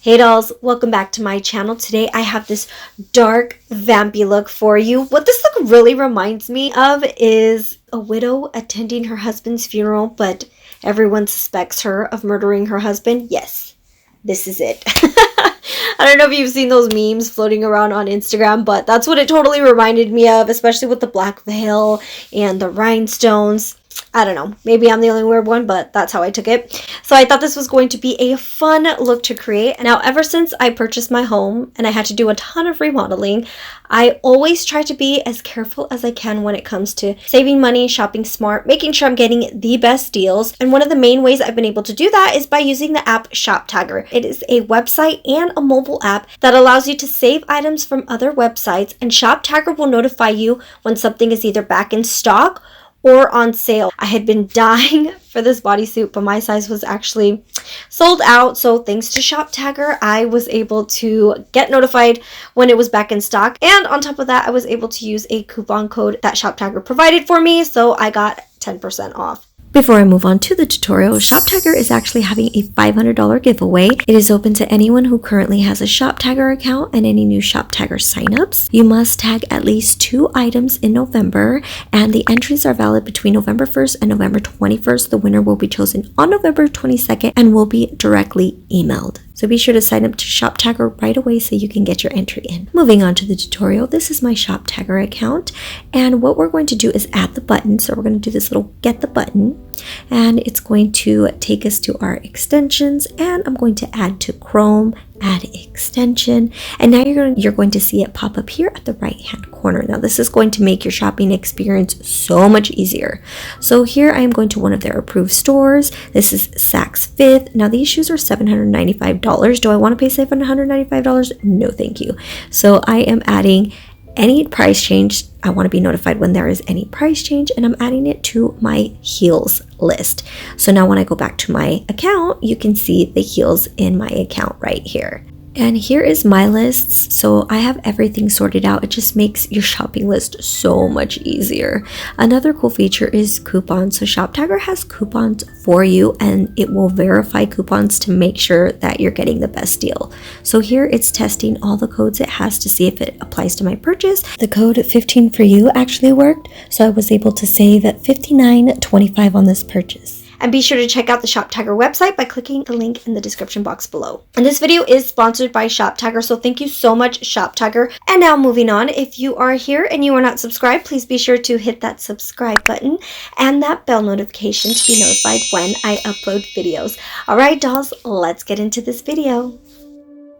Hey dolls, welcome back to my channel. Today I have this dark, vampy look for you. What this look really reminds me of is a widow attending her husband's funeral, but everyone suspects her of murdering her husband. Yes, this is it. I don't know if you've seen those memes floating around on Instagram, but that's what it totally reminded me of, especially with the black veil and the rhinestones. I don't know, maybe I'm the only weird one, but that's how I took it. So I thought this was going to be a fun look to create. Now, ever since I purchased my home and I had to do a ton of remodeling, I always try to be as careful as I can when it comes to saving money, shopping smart, making sure I'm getting the best deals. And one of the main ways I've been able to do that is by using the app ShopTagger. It is a website and a mobile app that allows you to save items from other websites, and ShopTagger will notify you when something is either back in stock or on sale. I had been dying for this bodysuit, but my size was actually sold out. So thanks to ShopTagger, I was able to get notified when it was back in stock. And on top of that, I was able to use a coupon code that ShopTagger provided for me. So I got 10% off. Before I move on to the tutorial, ShopTagger is actually having a $500 giveaway. It is open to anyone who currently has a ShopTagger account and any new ShopTagger signups. You must tag at least 2 items in November, and the entries are valid between November 1st and November 21st. The winner will be chosen on November 22nd and will be directly emailed. So be sure to sign up to ShopTagger right away so you can get your entry in. Moving on to the tutorial, this is my ShopTagger account, and what we're going to do is add the button. So we're going to do this little get the button, and it's going to take us to our extensions, and I'm going to add to Chrome, add extension, and now you're going to see it pop up here at the right hand corner. Now this is going to make your shopping experience so much easier. So here I am going to one of their approved stores. This is Saks Fifth. Now these shoes are $795. Do I want to pay $795? No, thank you. So I am adding any price change. I want to be notified when there is any price change, and I'm adding it to my heels list. So now when I go back to my account, you can see the heels in my account right here. And here is my lists. So I have everything sorted out. It just makes your shopping list so much easier. Another cool feature is coupons. So ShopTagger has coupons for you, and it will verify coupons to make sure that you're getting the best deal. So here it's testing all the codes it has to see if it applies to my purchase. The code 15 for you actually worked, so I was able to save $59.25 on this purchase. And be sure to check out the ShopTagger website by clicking the link in the description box below. And this video is sponsored by ShopTagger, so thank you so much, ShopTagger. And now moving on, if you are here and you are not subscribed, please be sure to hit that subscribe button and that bell notification to be notified when I upload videos. Alright dolls, let's get into this video.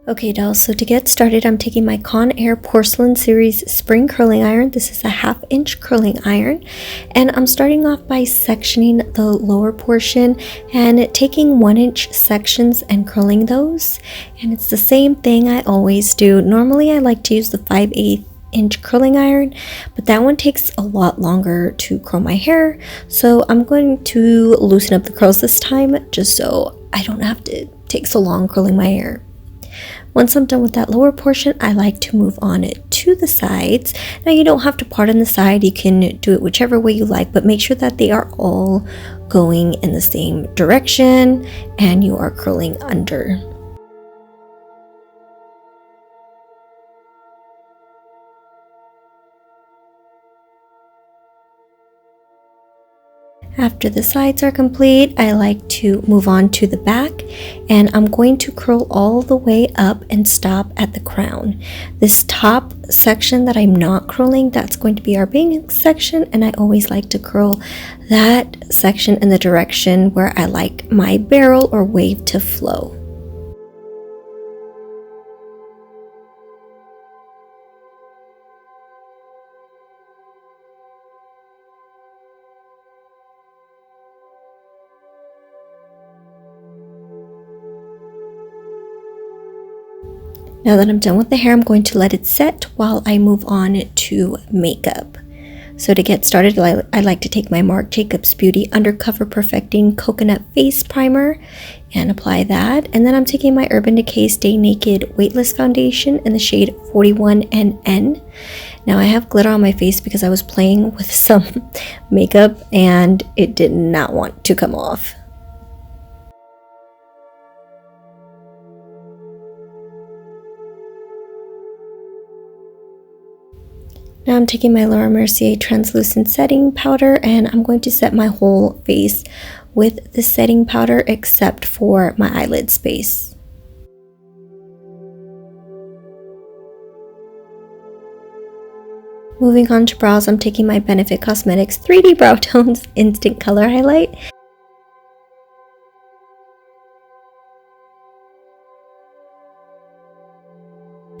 Okay dolls, so to get started, I'm taking my Conair Porcelain Series Spring Curling Iron. This is a 1/2 inch curling iron, and I'm starting off by sectioning the lower portion and taking 1 inch sections and curling those. And it's the same thing I always do. Normally I like to use the 5/8 inch curling iron, but that one takes a lot longer to curl my hair, so I'm going to loosen up the curls this time just so I don't have to take so long curling my hair. Once I'm done with that lower portion, I like to move on to the sides. Now you don't have to part on the side, you can do it whichever way you like, but make sure that they are all going in the same direction and you are curling under. After the sides are complete, I like to move on to the back, and I'm going to curl all the way up and stop at the crown. This top section that I'm not curling, that's going to be our bang section, and I always like to curl that section in the direction where I like my barrel or wave to flow. Now that I'm done with the hair, I'm going to let it set while I move on to makeup. So to get started, I like to take my Marc Jacobs Beauty Undercover Perfecting Coconut Face Primer and apply that. And then I'm taking my Urban Decay Stay Naked Weightless Foundation in the shade 41NN. Now I have glitter on my face because I was playing with some makeup and it did not want to come off. Now I'm taking my Laura Mercier translucent setting powder and I'm going to set my whole face with the setting powder except for my eyelid space. Moving on to brows, I'm taking my Benefit Cosmetics 3D Brow Tones Instant Color Highlight.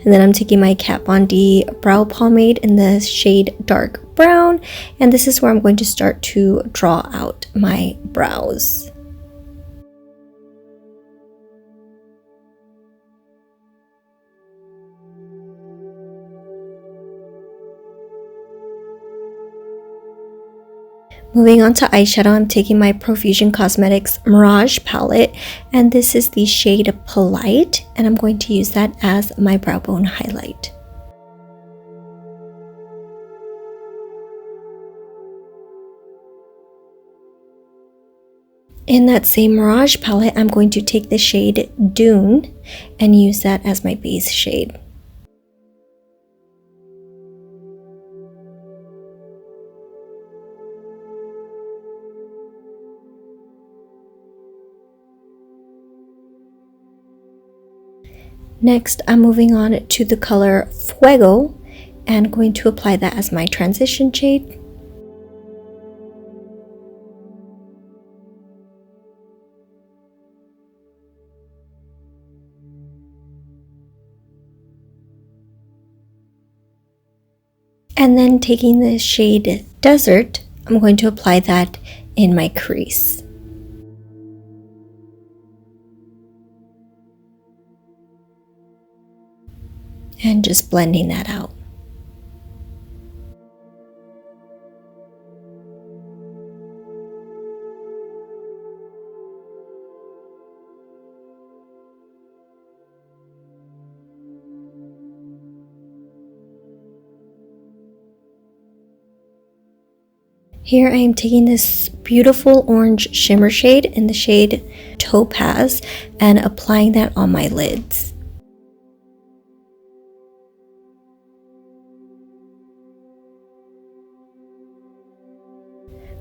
And then I'm taking my Kat Von D Brow Pomade in the shade Dark Brown. And this is where I'm going to start to draw out my brows. Moving on to eyeshadow, I'm taking my Profusion Cosmetics Mirage palette, and this is the shade Polite, and I'm going to use that as my brow bone highlight. In that same Mirage palette, I'm going to take the shade Dune and use that as my base shade. Next, I'm moving on to the color Fuego and going to apply that as my transition shade. And then taking the shade Desert, I'm going to apply that in my crease. And just blending that out. Here I am taking this beautiful orange shimmer shade in the shade Topaz and applying that on my lids.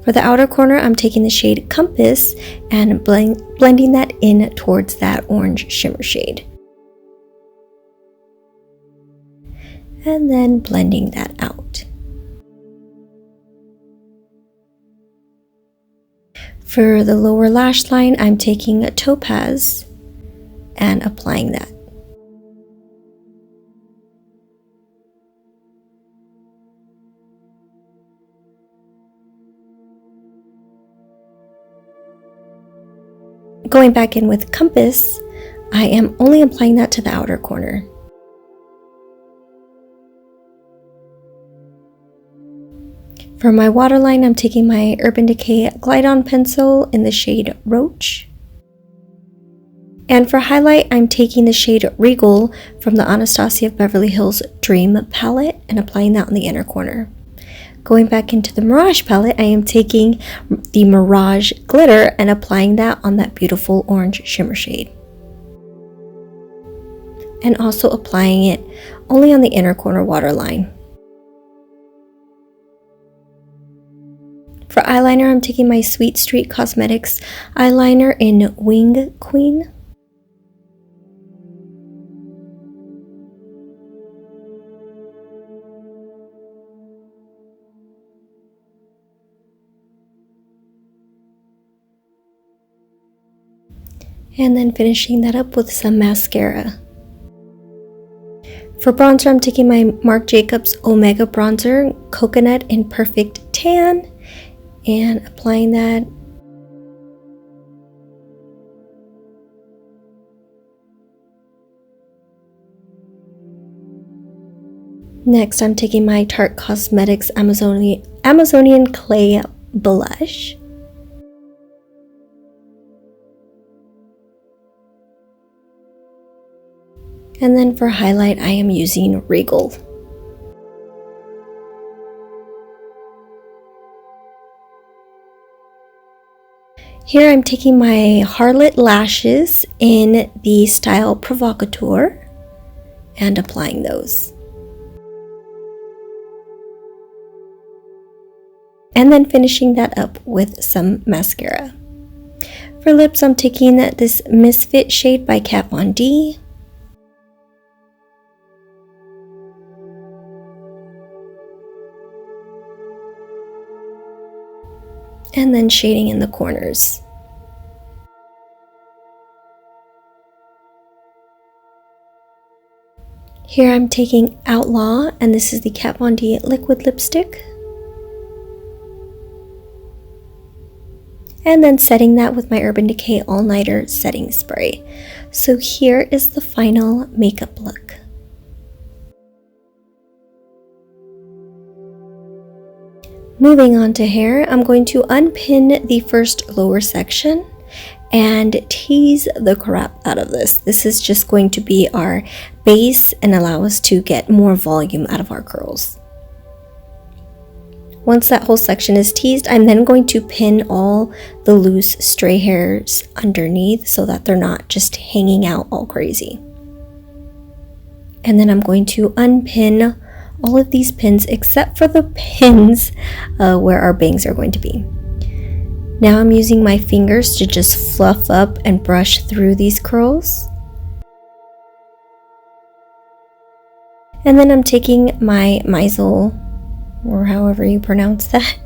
For the outer corner, I'm taking the shade Compass and blending that in towards that orange shimmer shade. And then blending that out. For the lower lash line, I'm taking a Topaz and applying that. Going back in with Compass, I am only applying that to the outer corner. For my waterline, I'm taking my Urban Decay Glide On pencil in the shade Roach. And for highlight, I'm taking the shade Regal from the Anastasia Beverly Hills Dream palette and applying that on the inner corner. Going back into the Mirage palette, I am taking the Mirage Glitter and applying that on that beautiful orange shimmer shade. And also applying it only on the inner corner waterline. For eyeliner, I'm taking my Sweet Street Cosmetics eyeliner in Wing Queen. And then finishing that up with some mascara. For bronzer, I'm taking my Marc Jacobs Omega Bronzer Coconut in Perfect Tan and applying that. Next, I'm taking my Tarte Cosmetics Amazonian Clay Blush. And then for highlight, I am using Regal. Here I'm taking my Harlot lashes in the style Provocateur and applying those. and then finishing that up with some mascara. For lips, I'm taking this Misfit shade by Kat Von D. And then shading in the corners. Here I'm taking Outlaw, and this is the Kat Von D liquid lipstick. And then setting that with my Urban Decay All Nighter setting spray. So here is the final makeup look. Moving on to hair, I'm going to unpin the first lower section and tease the crap out of this. This is just going to be our base and allow us to get more volume out of our curls. Once that whole section is teased, I'm then going to pin all the loose stray hairs underneath so that they're not just hanging out all crazy. And then I'm going to unpin all of these pins except for the pins where our bangs are going to be. Now I'm using my fingers to just fluff up and brush through these curls. And then I'm taking my Meisel, or however you pronounce that,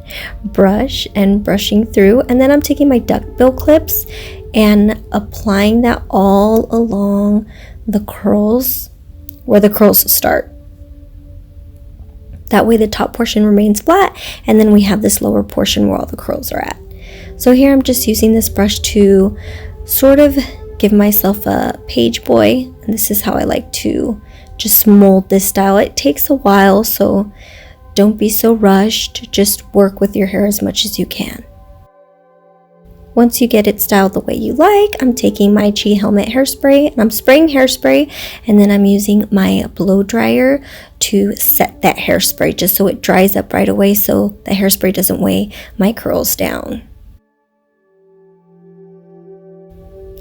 brush and brushing through. And then I'm taking my duckbill clips and applying that all along the curls where the curls start. That way the top portion remains flat, and then we have this lower portion where all the curls are at. So here I'm just using this brush to sort of give myself a page boy, and this is how I like to just mold this style. It takes a while, so don't be so rushed. Just work with your hair as much as you can. Once you get it styled the way you like, I'm taking my Chi Helmet hairspray and I'm spraying hairspray, and then I'm using my blow dryer to set that hairspray just so it dries up right away so the hairspray doesn't weigh my curls down.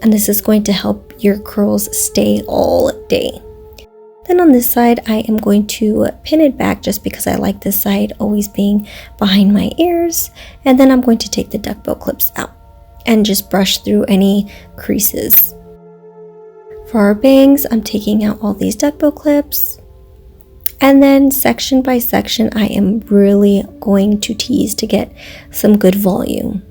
And this is going to help your curls stay all day. Then on this side, I am going to pin it back just because I like this side always being behind my ears. And then I'm going to take the duckbill clips out and just brush through any creases. For our bangs, I'm taking out all these duckbill clips. And then section by section, I am really going to tease to get some good volume.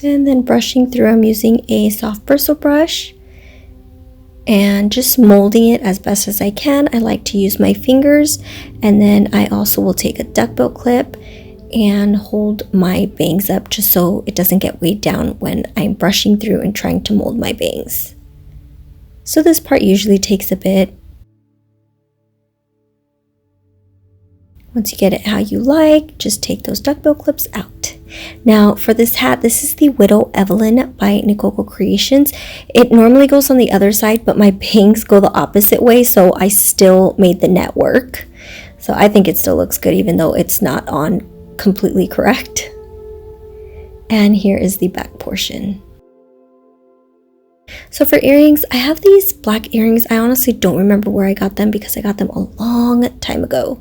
And then brushing through, I'm using a soft bristle brush and just molding it as best as I can. I like to use my fingers, and then I also will take a duckbill clip and hold my bangs up just so it doesn't get weighed down when I'm brushing through and trying to mold my bangs. So this part usually takes a bit. Once you get it how you like, just take those duckbill clips out. Now for this hat, this is the Widow Evelyn by Nicole Creations. It normally goes on the other side, but my bangs go the opposite way, so I still made the net work. So I think it still looks good even though it's not on completely correct. And here is the back portion. So for earrings, I have these black earrings. I honestly don't remember where I got them because I got them a long time ago.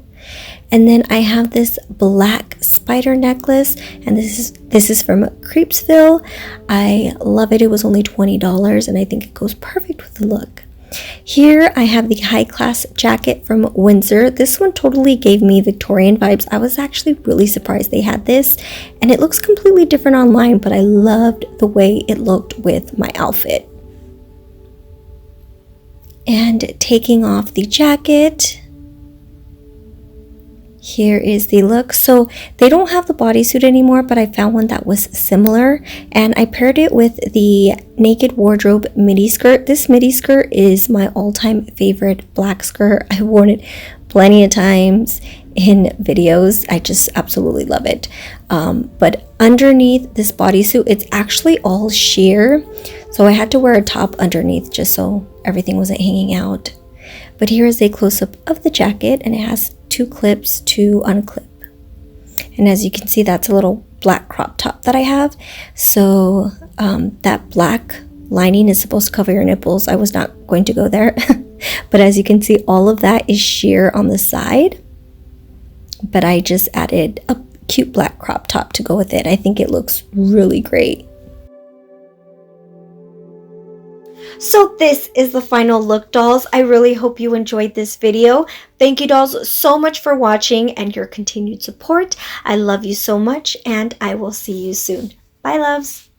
And then I have this black spider necklace, and this is from Creepsville. I love it. It was only $20, and I think it goes perfect with the look. Here I have the high class jacket from Windsor. This one totally gave me Victorian vibes. I was actually really surprised they had this, and it looks completely different online, but I loved the way it looked with my outfit. And taking off the jacket, here is the look. So they don't have the bodysuit anymore, but I found one that was similar, and I paired it with the Naked Wardrobe midi skirt. This midi skirt is my all-time favorite black skirt. I've worn it plenty of times in videos. I just absolutely love it. But underneath this bodysuit, it's actually all sheer, so I had to wear a top underneath just so everything wasn't hanging out. But here is a close-up of the jacket, and it has 2 clips to unclip. And as you can see, that's a little black crop top that I have. So that black lining is supposed to cover your nipples. I was not going to go there. But as you can see, all of that is sheer on the side. But I just added a cute black crop top to go with it. I think it looks really great. So this is the final look, dolls. I really hope you enjoyed this video. Thank you, dolls, so much for watching and your continued support. I love you so much, and I will see you soon. Bye, loves.